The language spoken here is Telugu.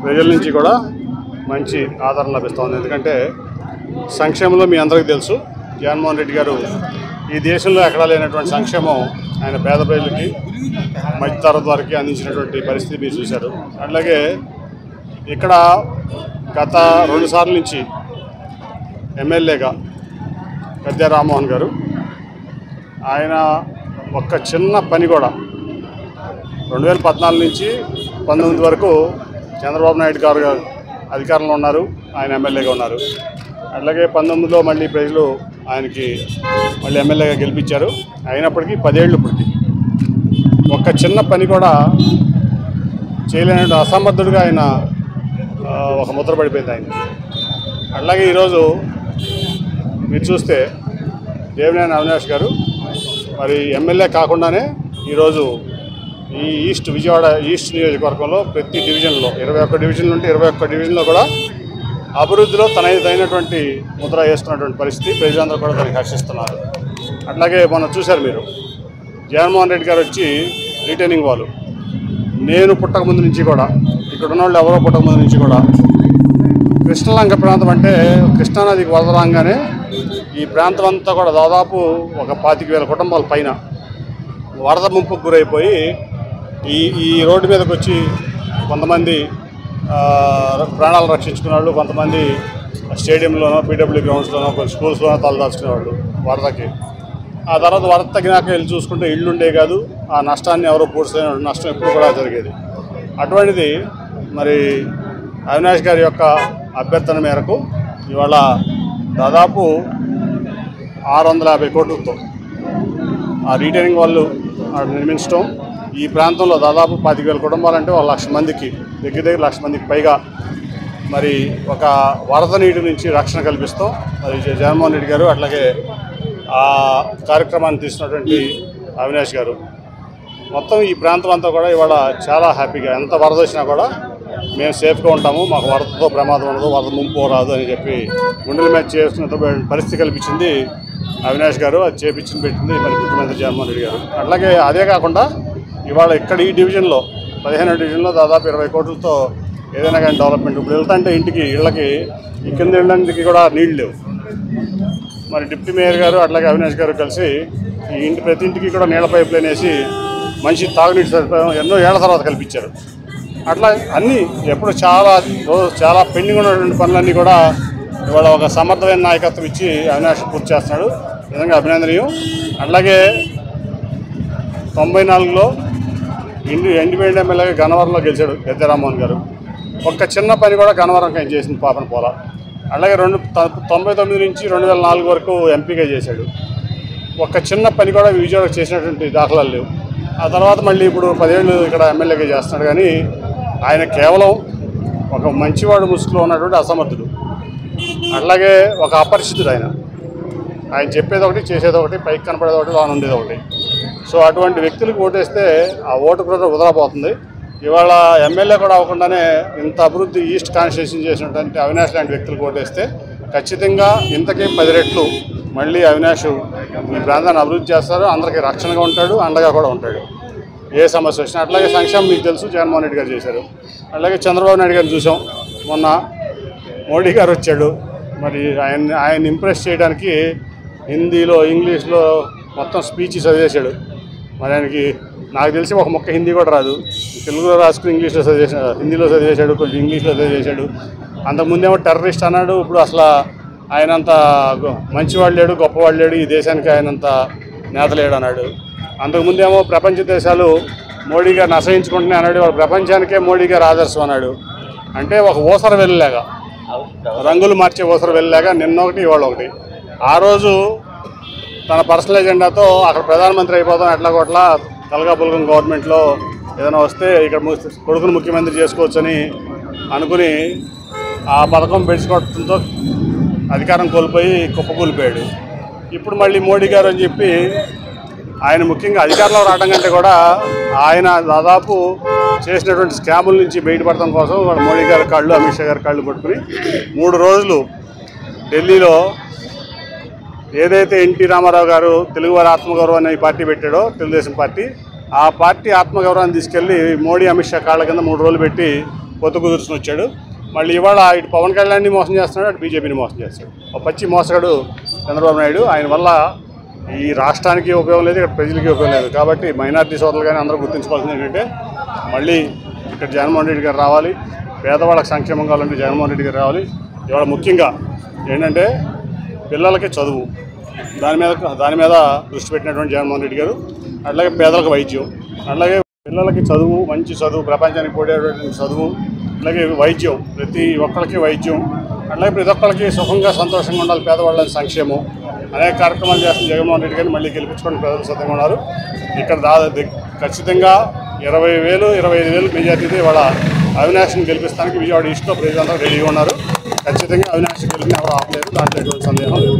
ప్రజల నుంచి కూడా మంచి ఆదరణ లభిస్తుంది. ఎందుకంటే సంక్షేమంలో మీ అందరికీ తెలుసు, జగన్మోహన్ రెడ్డి గారు ఈ దేశంలో ఎక్కడా లేనటువంటి సంక్షేమం ఆయన పేద ప్రజలకి మధ్యతరగతి వారికి అందించినటువంటి పరిస్థితి మీరు చూశారు. అట్లాగే ఇక్కడ గత 2 సార్లు నుంచి ఎమ్మెల్యేగా గద్దె రామ్మోహన్ గారు ఆయన ఒక్క చిన్న పని కూడా 2014 నుంచి 19 వరకు చంద్రబాబు నాయుడు గారు అధికారంలో ఉన్నారు, ఆయన ఎమ్మెల్యేగా ఉన్నారు. అట్లాగే 19లో మళ్ళీ ప్రజలు ఆయనకి మళ్ళీ ఎమ్మెల్యేగా గెలిపించారు. అయినప్పటికీ 10 ఏళ్ళు ఇప్పటికి ఒక్క చిన్న పని కూడా చేయలేని అసమర్థుడిగా ఆయన ఒక ముద్ర పడిపోయింది ఆయన. అట్లాగే ఈరోజు మీరు చూస్తే దేవినేని అవినాష్ గారు మరి ఎమ్మెల్యే కాకుండానే ఈరోజు ఈ విజయవాడ ఈస్ట్ నియోజకవర్గంలో ప్రతి డివిజన్లో 21 డివిజన్లు ఉంటే 21 డివిజన్లో కూడా అభివృద్ధిలో తనదైనటువంటి ముద్ర వేస్తున్నటువంటి పరిస్థితి, ప్రజలందరూ కూడా దానికి హర్షిస్తున్నారు. అట్లాగే మొన్న చూశారు మీరు, జగన్మోహన్ రెడ్డి గారు వచ్చి రిటైనింగ్ వాళ్ళు, నేను పుట్టకముందు నుంచి కూడా ఇక్కడ ఉన్న వాళ్ళు ఎవరో పుట్టకముందు నుంచి కూడా కృష్ణలంక ప్రాంతం అంటే కృష్ణానదికి వదలంగానే ఈ ప్రాంతం అంతా కూడా దాదాపు ఒక 25,000 కుటుంబాల పైన వరద ముంపుకు గురైపోయి ఈ రోడ్డు మీదకి వచ్చి కొంతమంది ప్రాణాలు రక్షించుకునే వాళ్ళు, కొంతమంది స్టేడియంలోనో పీడబ్ల్యూ గ్రౌండ్స్లోనో కొన్ని స్కూల్స్లోనో తలదాచుకునేవాళ్ళు వరదకి. ఆ తర్వాత వరద తగ్గినాక వెళ్ళి చూసుకుంటే ఇళ్ళు ఉండే కాదు, ఆ నష్టాన్ని ఎవరో పూడ్చలేని నష్టం ఎప్పుడు కూడా జరిగేది. అటువంటిది మరి అవినాష్ గారి యొక్క అభ్యర్థన మేరకు ఇవాళ దాదాపు 650 కోట్లతో ఆ రిటైనింగ్ వాళ్ళు నిర్మించడం, ఈ ప్రాంతంలో దాదాపు 25,000 కుటుంబాలంటే 1,00,000 మందికి దగ్గర 1,00,000 మందికి పైగా మరి ఒక వరద నీటి నుంచి రక్షణ కల్పిస్తాం. మరి జగన్మోహన్ రెడ్డి గారు అట్లాగే ఆ కార్యక్రమాన్ని తీసుకున్నటువంటి అవినాష్ గారు మొత్తం ఈ ప్రాంతం అంతా కూడా ఇవాళ చాలా హ్యాపీగా, ఎంత వరద వచ్చినా కూడా మేము సేఫ్గా ఉంటాము, మాకు వరదతో ప్రమాదం ఉండదు, వరద ముంపు రాదు అని చెప్పి గుండెల మీద చేసుకున్న పరిస్థితి కల్పించింది అవినాష్ గారు. అది పెట్టింది మరి ముఖ్యమంత్రి జగన్మోహన్ రెడ్డి గారు. అట్లాగే అదే కాకుండా ఇవాళ ఇక్కడ ఈ డివిజన్లో 15 డివిజన్లో దాదాపు 20 కోట్లతో ఏదైనా కానీ డెవలప్మెంట్. ఇప్పుడు వెళ్తుంటే ఇళ్ళకి ఈ కింద వెళ్ళడానికి కూడా నీళ్ళు లేవు. మరి డిప్యూటీ మేయర్ గారు అట్లాగే అవినాష్ గారు కలిసి ఈ ప్రతి ఇంటికి కూడా నీళ్ళ పైప్ లైన్ వేసి మంచి తాగునీటి సదుపాయం ఎన్నో ఏళ్ల తర్వాత కల్పించారు. అట్లా అన్నీ ఎప్పుడు చాలా పెండింగ్ ఉన్నటువంటి పనులన్నీ కూడా ఇవాళ ఒక సమర్థమైన నాయకత్వం ఇచ్చి అవినాష్ పూర్తి చేస్తున్నాడు. నిజంగా అభినందనీయం. అట్లాగే 94లో ఇండిపెండెంట్ ఎమ్మెల్యేగా గన్నవరంలో గెలిచాడు గద్దె రామ్మోహన్ గారు. ఒక్క చిన్న పని కూడా గన్నవరంకి ఆయన చేసింది పాపన పోలా. అలాగే 99 నుంచి 2004 వరకు ఎంపీగా చేశాడు. ఒక్క చిన్న పని కూడా విజయవాడ చేసినటువంటి దాఖలాలు లేవు. ఆ తర్వాత మళ్ళీ ఇప్పుడు 10 ఏళ్ళు ఇక్కడ ఎమ్మెల్యేగా చేస్తున్నాడు. కానీ ఆయన కేవలం ఒక మంచివాడు ముసుగులో ఉన్నటువంటి అసమర్థుడు, అట్లాగే ఒక అపరిచితుడు. ఆయన చెప్పేది ఒకటి, చేసేది ఒకటి, పైకి కనపడేది ఒకటి, లోన ఉండేది ఒకటి. సో అటువంటి వ్యక్తులకు ఓటేస్తే ఆ ఓటు కూడా వదలపోతుంది. ఇవాళ ఎమ్మెల్యే కూడా అవ్వకుండానే ఇంత అభివృద్ధి ఈస్ట్ కాన్స్టిట్యూషన్ చేసినటువంటి అవినాష్ లాంటి వ్యక్తులకు ఓటేస్తే ఖచ్చితంగా ఇంతకీ 10 రెట్లు మళ్ళీ అవినాష్ ఈ ప్రాంతాన్ని అభివృద్ధి చేస్తారు. అందరికీ రక్షణగా ఉంటాడు, అండగా కూడా ఉంటాడు ఏ సమస్య వచ్చినా. అట్లాగే సంక్షేమం మీకు తెలుసు, జగన్మోహన్ రెడ్డి గారు చేశారు. అలాగే చంద్రబాబు నాయుడు గారిని చూసాం. మొన్న మోడీ గారు వచ్చాడు. మరి ఆయన ఇంప్రెస్ చేయడానికి హిందీలో ఇంగ్లీష్లో మొత్తం స్పీచ్ చదివేశాడు. మరి ఆయనకి నాకు తెలిసి ఒక మొక్క హిందీ కూడా రాదు. తెలుగులో రాసుకుని ఇంగ్లీష్లో చదివేశాడు, హిందీలో చదివేశాడు, కొంచెం ఇంగ్లీష్లో చదివేశాడు. అంతకుముందేమో టెర్రరిస్ట్ అన్నాడు. ఇప్పుడు అసలు ఆయనంత మంచివాడు లేడు, గొప్పవాడు లేడు, ఈ దేశానికి ఆయనంత నేత లేడు అన్నాడు. అంతకుముందేమో ప్రపంచ దేశాలు మోడీ గారిని అసహించుకుంటూనే అన్నాడు. వాళ్ళ ప్రపంచానికే మోడీ గారు ఆదర్శం అన్నాడు. అంటే ఒక ఊసర వెళ్ళలేగా, రంగులు మార్చే ఊసర వెళ్ళలేగా నిన్న ఒకటి ఇవాళ ఒకటి. ఆ రోజు తన పర్సనల్ ఎజెండాతో అక్కడ ప్రధానమంత్రి అయిపోతాం, ఎట్లాగోట్లా తలగా పులగం గవర్నమెంట్లో ఏదైనా వస్తే ఇక్కడ కొడుకును ముఖ్యమంత్రి చేసుకోవచ్చని అనుకుని ఆ పథకం పెంచుకోవడంతో అధికారం కోల్పోయి కుప్పకూలిపోయాడు. ఇప్పుడు మళ్ళీ మోడీ గారు అని చెప్పి ఆయన ముఖ్యంగా అధికారంలో రావడం కంటే కూడా ఆయన దాదాపు చేసినటువంటి స్కాముల నుంచి బయటపడటం కోసం మోడీ గారి కాళ్ళు, అమిత్ షా గారి కాళ్ళు పట్టుకుని 3 రోజులు ఢిల్లీలో ఏదైతే ఎన్టీ రామారావు గారు తెలుగువారి ఆత్మగౌరవం అనే పార్టీ పెట్టాడో, తెలుగుదేశం పార్టీ, ఆ పార్టీ ఆత్మగౌరవాన్ని తీసుకెళ్ళి మోడీ, అమిత్ షా కాళ్ళ కింద 3 రోజులు పెట్టి పొత్తు కుదుర్చుని వచ్చాడు. మళ్ళీ ఇవాళ ఇటు పవన్ కళ్యాణ్ని మోసం చేస్తున్నాడు, అటు బీజేపీని మోసం చేస్తాడు. ఒక పచ్చి మోసగాడు చంద్రబాబు నాయుడు. ఆయన వల్ల ఈ రాష్ట్రానికి ఉపయోగం లేదు, ఇక్కడ ప్రజలకి ఉపయోగం లేదు. కాబట్టి మైనారిటీ సోదరులు కానీ అందరూ గుర్తుంచుకోవాల్సింది ఏంటంటే మళ్ళీ ఇక్కడ జగన్మోహన్ రెడ్డి గారు రావాలి. పేదవాళ్ళకి సంక్షేమం కావాలంటే జగన్మోహన్ రెడ్డి గారు రావాలి. ఇవాళ ముఖ్యంగా ఏంటంటే పిల్లలకి చదువు, దాని మీద దృష్టి పెట్టినటువంటి జగన్మోహన్ రెడ్డి గారు. అట్లాగే పేదలకు వైద్యం, అట్లాగే పిల్లలకి చదువు, మంచి చదువు, ప్రపంచానికి పోయేటువంటి చదువు, అలాగే వైద్యం, ప్రతి ఒక్కరికి వైద్యం, అట్లాగే ప్రతి ఒక్కరికి సుఖంగా సంతోషంగా ఉండాలి, పేదవాళ్ళని సంక్షేమం అనేక కార్యక్రమాలు చేస్తున్న జగన్మోహన్ రెడ్డి గారిని మళ్ళీ గెలిపించుకొని ప్రజలు సిద్ధంగా ఉన్నారు. ఇక్కడ ఖచ్చితంగా 20,000, 25,000 మెజార్టీతో ఇవాళ అవినాష్ని గెలిపిస్తానికి విజయవాడ ఈస్ట్లో ప్రజలందరూ రెడీగా ఉన్నారు. ఖచ్చితంగా అవినాష్ గెలిపిన ఎవరు ఆపలేరు, దాంట్లో ఎటువంటి సందేహం లేదు.